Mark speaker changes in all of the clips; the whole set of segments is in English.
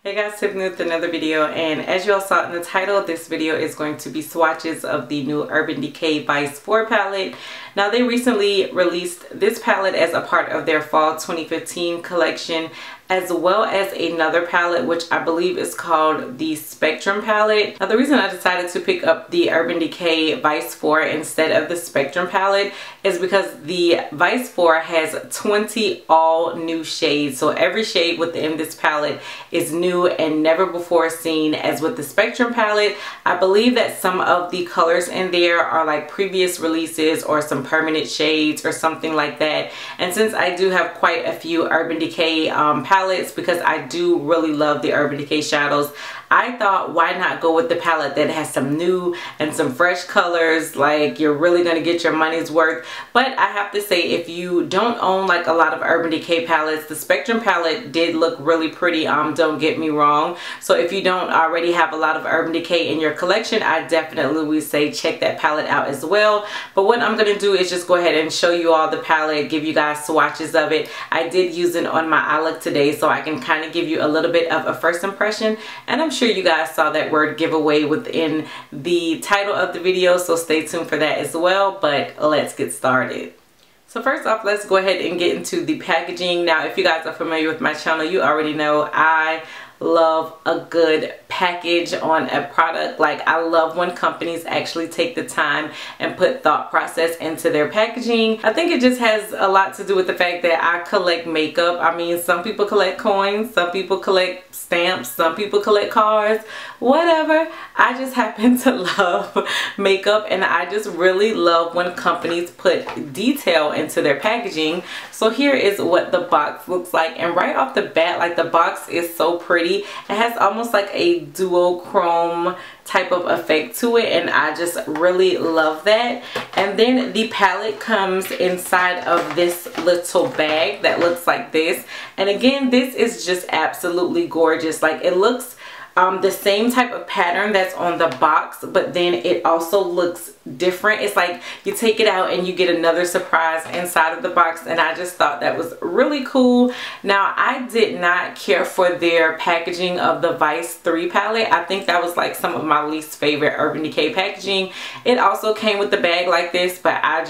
Speaker 1: Hey guys, Tiffany with another video, and as you all saw in the title, this video is going to be swatches of the new Urban Decay Vice 4 palette. Now they recently released this palette as a part of their fall 2015 collection, as well as another palette which I believe is called the Spectrum palette. Now the reason I decided to pick up the Urban Decay Vice 4 instead of the Spectrum palette is because the Vice 4 has 20 all new shades. So every shade within this palette is new and never before seen. As with the Spectrum palette, I believe that some of the colors in there are like previous releases or some permanent shades or something like that. And since I do have quite a few Urban Decay palettes, because I do really love the Urban Decay shadows, I thought why not go with the palette that has some new and some fresh colors, like you're really going to get your money's worth. But I have to say, if you don't own like a lot of Urban Decay palettes, the Spectrum palette did look really pretty, don't get me wrong. So if you don't already have a lot of Urban Decay in your collection, I definitely would say check that palette out as well. But what I'm going to do is just go ahead and show you all the palette, give you guys swatches of it. I did use it on my eye look today, so I can kind of give you a little bit of a first impression, and I'm sure you guys saw that word giveaway within the title of the video, so stay tuned for that as well. But let's get started. So first off, let's go ahead and get into the packaging. Now if you guys are familiar with my channel, you already know I love a good package on a product. Like, I love when companies actually take the time and put thought process into their packaging. I think it just has a lot to do with the fact that I collect makeup. I mean, some people collect coins, some people collect stamps, some people collect cars, whatever. I just happen to love makeup, and I just really love when companies put detail into their packaging. So here is what the box looks like, and right off the bat, like, the box is so pretty. It has almost like a duochrome type of effect to it, and I just really love that. And then the palette comes inside of this little bag that looks like this, and again, this is just absolutely gorgeous. Like, it looks the same type of pattern that's on the box, but then it also looks different. It's like you take it out and you get another surprise inside of the box, and I just thought that was really cool. Now, I did not care for their packaging of the Vice 3 palette. I think that was like some of my least favorite Urban Decay packaging. It also came with the bag like this, but I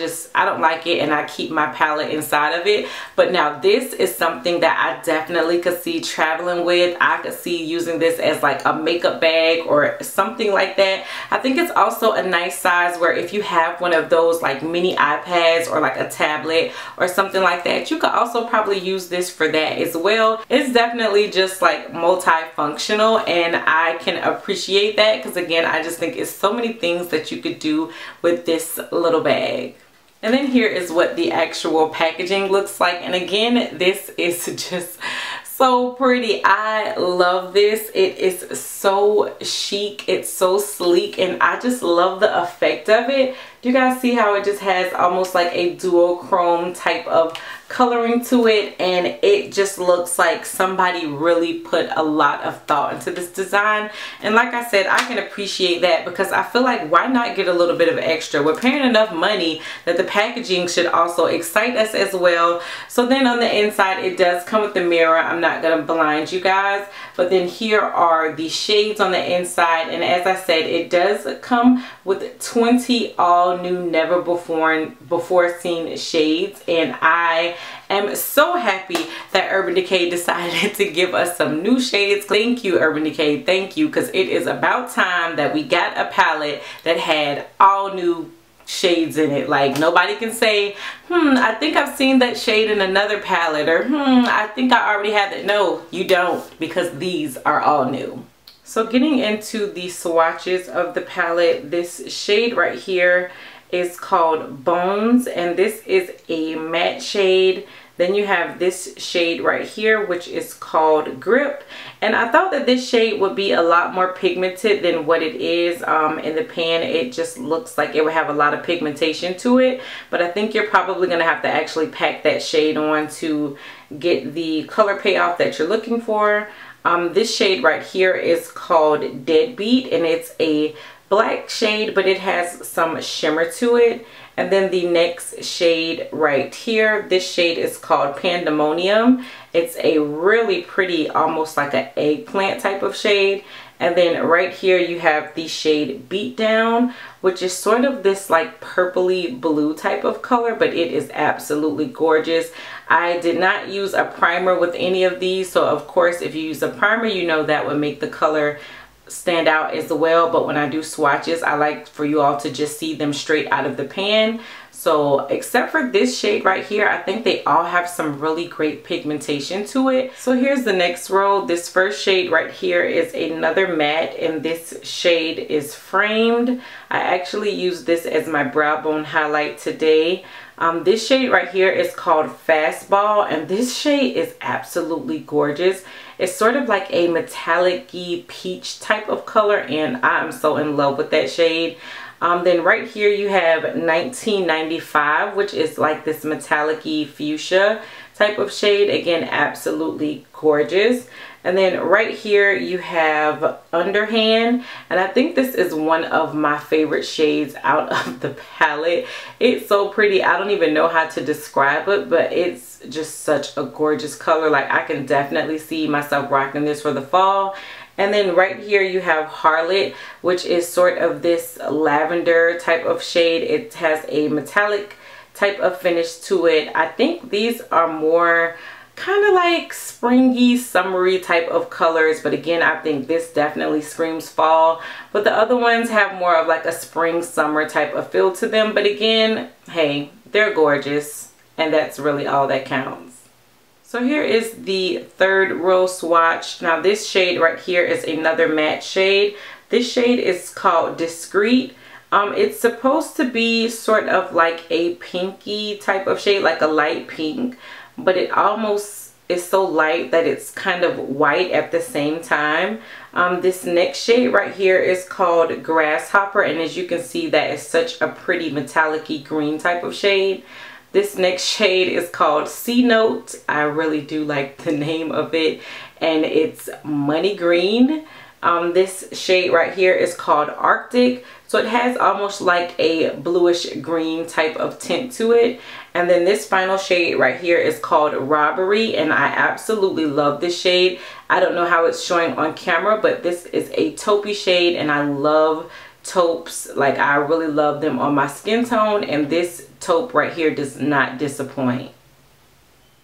Speaker 1: don't like it, and I keep my palette inside of it. But now this is something that I definitely could see traveling with. I could see using this as like a makeup bag or something like that. I think it's also a nice size where if you have one of those like mini iPads or like a tablet or something like that, you could also probably use this for that as well. It's definitely just like multifunctional, and I can appreciate that because, again, I just think it's so many things that you could do with this little bag. And then here is what the actual packaging looks like, and again, this is just so pretty. I love this. It is so chic, it's so sleek, and I just love the effect of it. Do you guys see how it just has almost like a duochrome type of coloring to it, and it just looks like somebody really put a lot of thought into this design. And like I said, I can appreciate that because I feel like, why not get a little bit of extra? We're paying enough money that the packaging should also excite us as well. So then on the inside, it does come with the mirror. I'm not gonna blind you guys, but then here are the shades on the inside, and as I said, it does come with 20 all new, never before seen shades, and I am so happy that Urban Decay decided to give us some new shades. Thank you, Urban Decay, thank you, because it is about time that we got a palette that had all new shades in it. Like, nobody can say, I think I've seen that shade in another palette, or I think I already have it. No, you don't, because these are all new. So getting into the swatches of the palette, this shade right here is called Bones, and this is a matte shade. Then you have this shade right here, which is called Grip, and I thought that this shade would be a lot more pigmented than what it is. In the pan, it just looks like it would have a lot of pigmentation to it, but I think you're probably going to have to actually pack that shade on to get the color payoff that you're looking for. This shade right here is called Deadbeat, and it's a black shade, but it has some shimmer to it. And then the next shade right here, this shade is called Pandemonium. It's a really pretty, almost like an eggplant type of shade. And then right here you have the shade Beat Down, which is sort of this like purpley blue type of color, but it is absolutely gorgeous. I did not use a primer with any of these, so of course if you use a primer, you know that would make the color stand out as well. But when I do swatches, I like for you all to just see them straight out of the pan. So except for this shade right here, I think they all have some really great pigmentation to it. So here's the next row. This first shade right here is another matte, and this shade is Framed. I actually used this as my brow bone highlight today. This shade right here is called Fastball, and this shade is absolutely gorgeous. It's sort of like a metallic-y peach type of color, and I'm so in love with that shade. Then right here you have 1995, which is like this metallic-y fuchsia type of shade. Again, absolutely gorgeous. And then right here you have Underhand, and I think this is one of my favorite shades out of the palette. It's so pretty. I don't even know how to describe it, but it's just such a gorgeous color. Like, I can definitely see myself rocking this for the fall. And then right here you have Harlot, which is sort of this lavender type of shade. It has a metallic type of finish to it. I think these are more kind of like springy, summery type of colors, but again, I think this definitely screams fall. But the other ones have more of like a spring, summer type of feel to them. But again, hey, they're gorgeous, and that's really all that counts. So here is the third row swatch. Now this shade right here is another matte shade. This shade is called Discreet. It's supposed to be sort of like a pinky type of shade, like a light pink, but it almost is so light that it's kind of white at the same time. This next shade right here is called Grasshopper, and as you can see, that is such a pretty metallic-y green type of shade. This next shade is called C Note. I really do like the name of it, and it's money green. This shade right here is called Arctic, so it has almost like a bluish green type of tint to it. And then this final shade right here is called Robbery, and I absolutely love this shade. I don't know how it's showing on camera, but this is a taupey shade, and I love taupes. Like, I really love them on my skin tone, and this taupe right here does not disappoint.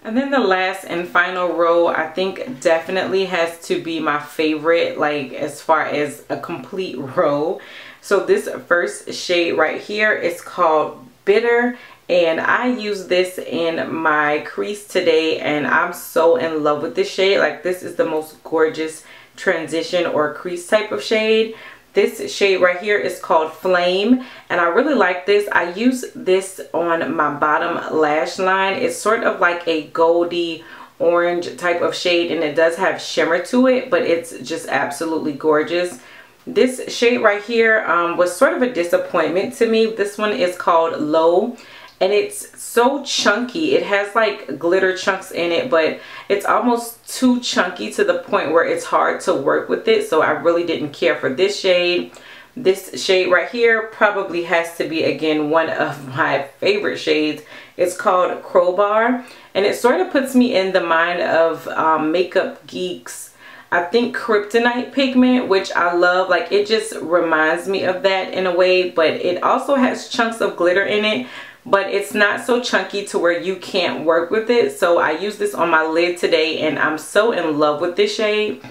Speaker 1: And then the last and final row, I think definitely has to be my favorite, like as far as a complete row. So this first shade right here is called Bitter, and I use this in my crease today, and I'm so in love with this shade. Like, this is the most gorgeous transition or crease type of shade. This shade right here is called Flame, and I really like this. I use this on my bottom lash line. It's sort of like a goldy orange type of shade, and it does have shimmer to it, but it's just absolutely gorgeous. This shade right here was sort of a disappointment to me. This one is called Low, and it's so chunky. It has like glitter chunks in it, but it's almost too chunky to the point where it's hard to work with it. So I really didn't care for this shade. This shade right here probably has to be, again, one of my favorite shades. It's called Crowbar, and it sort of puts me in the mind of Makeup Geek's, I think, Kryptonite pigment, which I love. Like, it just reminds me of that in a way, but it also has chunks of glitter in it, but it's not so chunky to where you can't work with it. So I use this on my lid today, and I'm so in love with this shade.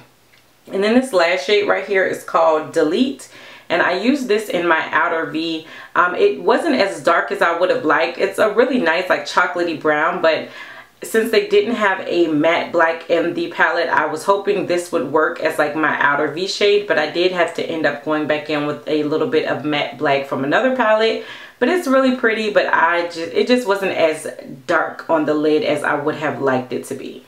Speaker 1: And then this last shade right here is called Delete, and I use this in my outer V. It wasn't as dark as I would have liked. It's a really nice like chocolatey brown, but since they didn't have a matte black in the palette, I was hoping this would work as like my outer V shade, but I did have to end up going back in with a little bit of matte black from another palette. But it's really pretty, but it just wasn't as dark on the lid as I would have liked it to be.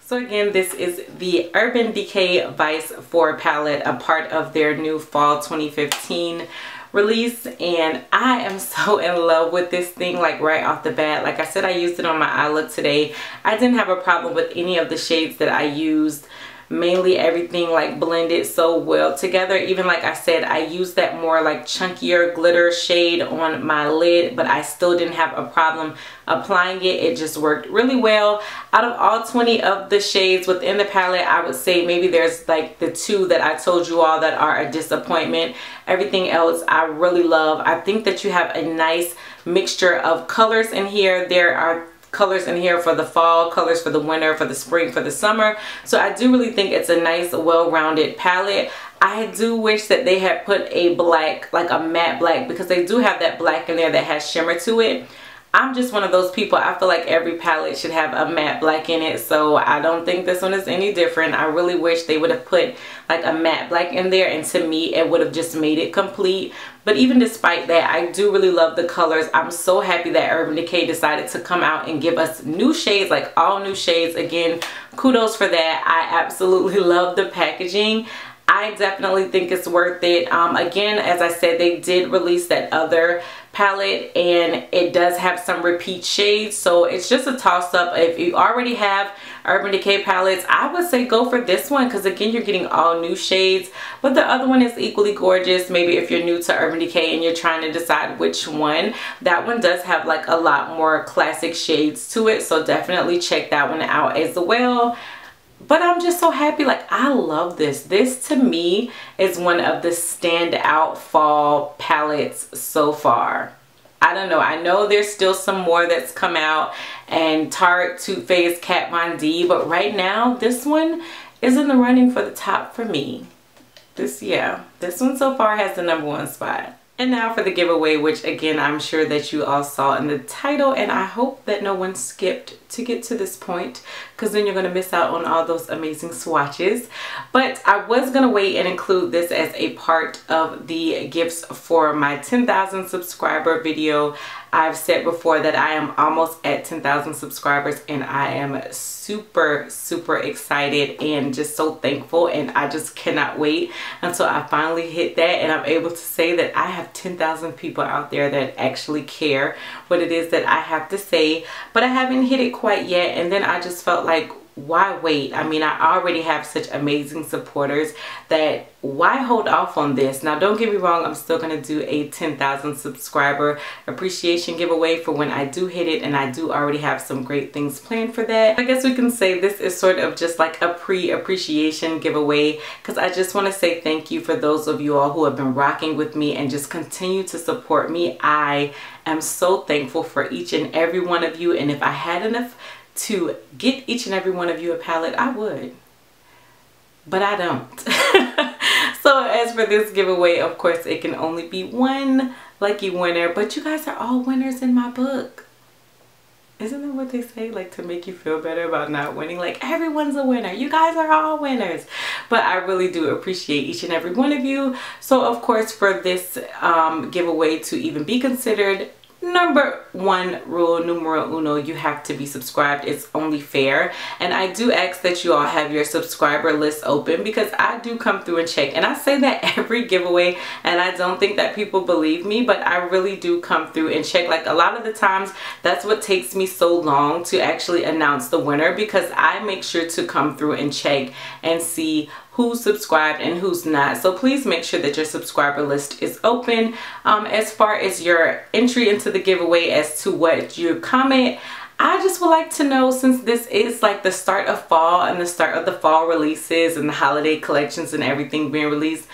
Speaker 1: So again, this is the Urban Decay Vice 4 palette, a part of their new fall 2015 release, and I am so in love with this thing, like right off the bat. Like I said, I used it on my eye look today. I didn't have a problem with any of the shades that I used. mainly everything like blended so well together. Even like I said, I used that more like chunkier glitter shade on my lid, but I still didn't have a problem applying it. It just worked really well. Out of all 20 of the shades within the palette, I would say maybe there's like the 2 that I told you all that are a disappointment. Everything else I really love. I think that you have a nice mixture of colors in here. There are colors in here for the fall, colors for the winter, for the spring, for the summer. So I do really think it's a nice, well-rounded palette. I do wish that they had put a black, like a matte black, because they do have that black in there that has shimmer to it. I'm just one of those people, I feel like every palette should have a matte black in it, so I don't think this one is any different. I really wish they would have put like a matte black in there, and to me it would have just made it complete. But even despite that, I do really love the colors. I'm so happy that Urban Decay decided to come out and give us new shades, like all new shades. Again, kudos for that. I absolutely love the packaging. I definitely think it's worth it. Again, as I said, they did release that other palette and it does have some repeat shades, so it's just a toss-up. If you already have Urban Decay palettes, I would say go for this one, because again, you're getting all new shades, but the other one is equally gorgeous. Maybe if you're new to Urban Decay and you're trying to decide which one, that one does have like a lot more classic shades to it, so definitely check that one out as well. But I'm just so happy. Like, I love this. This to me is one of the standout fall palettes so far. I don't know. I know there's still some more that's come out, and Tarte, Too Faced, Kat Von D, but right now this one is in the running for the top for me. This one so far has the #1 spot. And now for the giveaway, which again, I'm sure that you all saw in the title, and I hope that no one skipped to get to this point, because then you're going to miss out on all those amazing swatches. But I was going to wait and include this as a part of the gifts for my 10,000 subscriber video. I've said before that I am almost at 10,000 subscribers, and I am super excited and just so thankful, and I just cannot wait until I finally hit that and I'm able to say that I have 10,000 people out there that actually care what it is that I have to say. But I haven't hit it quite yet, and then I just felt like, why wait? I mean, I already have such amazing supporters that why hold off on this? Now, don't get me wrong, I'm still going to do a 10,000 subscriber appreciation giveaway for when I do hit it, and I do already have some great things planned for that. I guess we can say this is sort of just like a pre-appreciation giveaway, because I just want to say thank you for those of you all who have been rocking with me and just continue to support me. I am so thankful for each and every one of you, and if I had enough to get each and every one of you a palette, I would, but I don't. So as for this giveaway, of course it can only be one lucky winner, but you guys are all winners in my book. Isn't that what they say, like to make you feel better about not winning? Like, everyone's a winner. You guys are all winners. But I really do appreciate each and every one of you. So of course, for this giveaway to even be considered, #1 rule, numero uno, you have to be subscribed. It's only fair. And I do ask that you all have your subscriber list open, because I do come through and check, and I say that every giveaway, and I don't think that people believe me, but I really do come through and check. Like, a lot of the times that's what takes me so long to actually announce the winner, because I make sure to come through and check and see who's subscribed and who's not. So please make sure that your subscriber list is open. As far as your entry into the giveaway as to what you comment, I just would like to know, since this is like the start of fall and the start of the fall releases and the holiday collections and everything being released,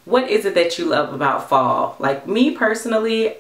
Speaker 1: what is it that you love about fall? Like, me personally,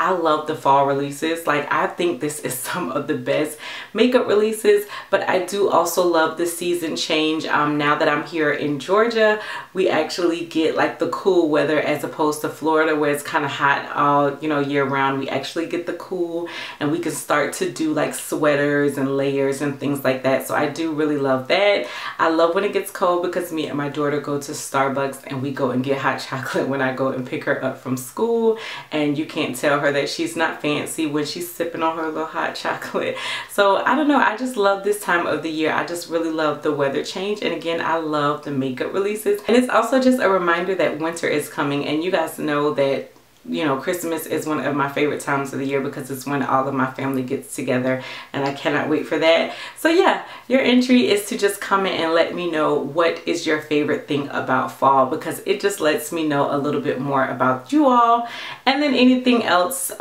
Speaker 1: I love the fall releases. Like, I think this is some of the best makeup releases, but I do also love the season change. Now that I'm here in Georgia, we actually get like the cool weather, as opposed to Florida where it's kind of hot all, you know, year round. We actually get the cool, and we can start to do like sweaters and layers and things like that. So I do really love that. I love when it gets cold, because me and my daughter go to Starbucks and we go and get hot chocolate when I go and pick her up from school, and you can't tell her that she's not fancy when she's sipping on her little hot chocolate. So I don't know, I just love this time of the year. I just really love the weather change, and again, I love the makeup releases. And it's also just a reminder that winter is coming, and you guys know that you know, Christmas is one of my favorite times of the year because it's when all of my family gets together, and I cannot wait for that. So yeah, your entry is to just comment and let me know what is your favorite thing about fall, because it just lets me know a little bit more about you all. And then anything else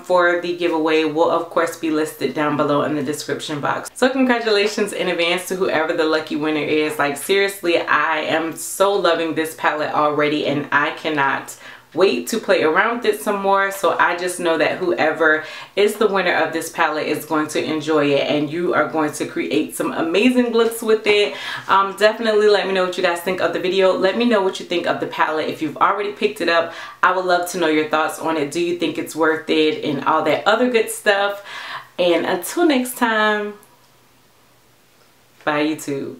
Speaker 1: for the giveaway will of course be listed down below in the description box. So congratulations in advance to whoever the lucky winner is. Like seriously, I am so loving this palette already, and I cannot wait to play around with it some more. So I just know that whoever is the winner of this palette is going to enjoy it, and you are going to create some amazing looks with it. Definitely let me know what you guys think of the video. Let me know what you think of the palette. If you've already picked it up, I would love to know your thoughts on it. Do you think it's worth it, and all that other good stuff. And until next time, bye YouTube.